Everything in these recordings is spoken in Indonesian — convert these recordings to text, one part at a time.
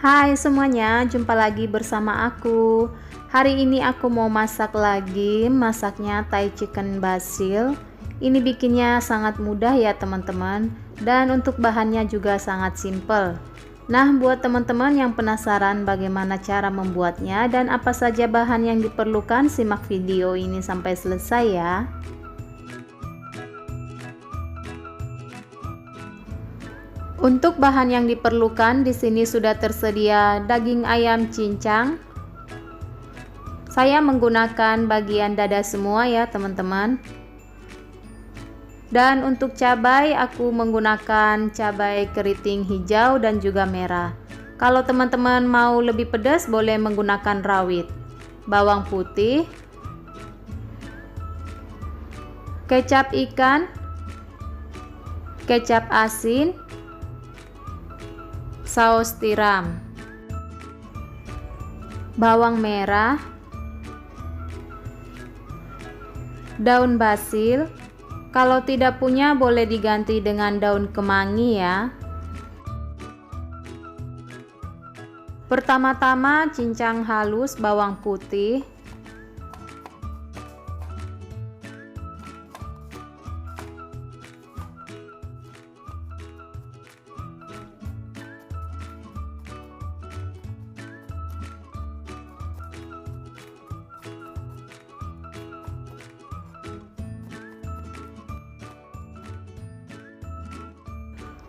Hai semuanya, jumpa lagi bersama aku. Hari ini aku mau masak lagi, masaknya Thai chicken basil. Ini bikinnya sangat mudah ya teman-teman, dan untuk bahannya juga sangat simple. Nah, buat teman-teman yang penasaran bagaimana cara membuatnya dan apa saja bahan yang diperlukan, simak video ini sampai selesai ya. Untuk bahan yang diperlukan di sini sudah tersedia daging ayam cincang. Saya menggunakan bagian dada semua ya teman-teman. Dan untuk cabai aku menggunakan cabai keriting hijau dan juga merah. Kalau teman-teman mau lebih pedas boleh menggunakan rawit. Bawang putih, kecap ikan, kecap asin, saus tiram, bawang merah, daun basil. Kalau tidak punya boleh diganti dengan daun kemangi ya. Pertama-tama cincang halus bawang putih.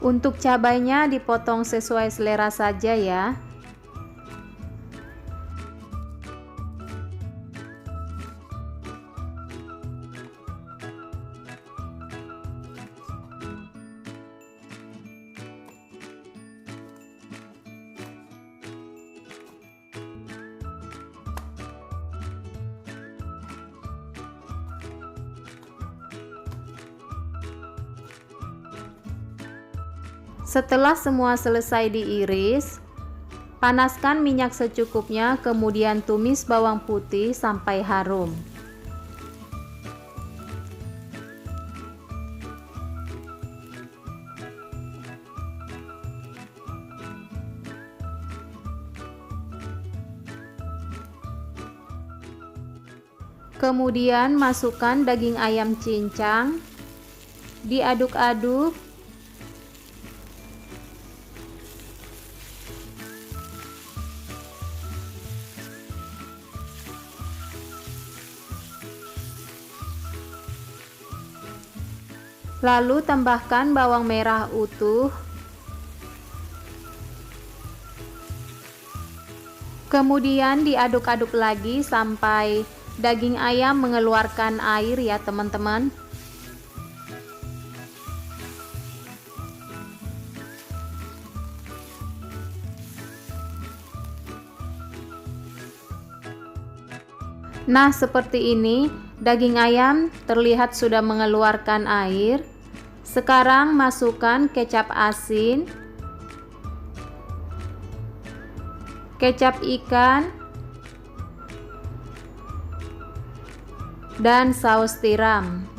Untuk cabainya dipotong sesuai selera saja ya. Setelah semua selesai diiris, panaskan minyak secukupnya, kemudian tumis bawang putih sampai harum. Kemudian masukkan daging ayam cincang, diaduk-aduk. Lalu tambahkan bawang merah utuh. Kemudian diaduk-aduk lagi sampai daging ayam mengeluarkan air ya teman-teman. Nah, seperti ini daging ayam terlihat sudah mengeluarkan air. Sekarang masukkan kecap asin, kecap ikan, dan saus tiram.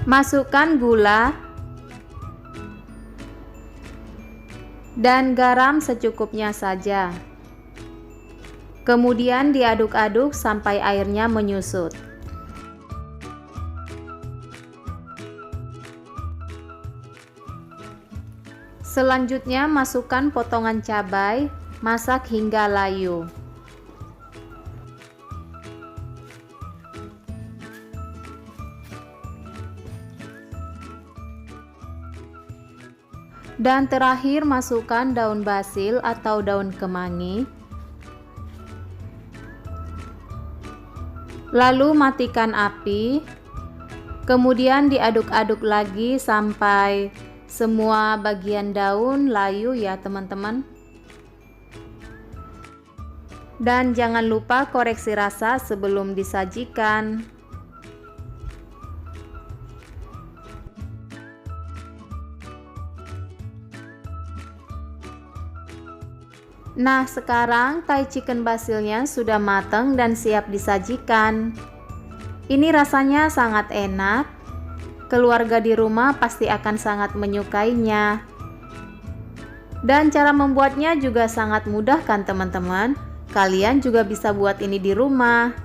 Masukkan gula dan garam secukupnya saja. Kemudian diaduk-aduk sampai airnya menyusut. Selanjutnya masukkan potongan cabai, masak hingga layu. Dan terakhir masukkan daun basil atau daun kemangi. Lalu matikan api. Kemudian diaduk-aduk lagi sampai semua bagian daun layu ya teman-teman. Dan jangan lupa koreksi rasa sebelum disajikan. Nah, sekarang Thai chicken basilnya sudah matang dan siap disajikan. Ini rasanya sangat enak. Keluarga di rumah pasti akan sangat menyukainya. Dan cara membuatnya juga sangat mudah kan teman-teman? Kalian juga bisa buat ini di rumah.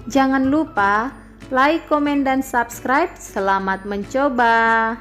Jangan lupa like, komen, dan subscribe. Selamat mencoba.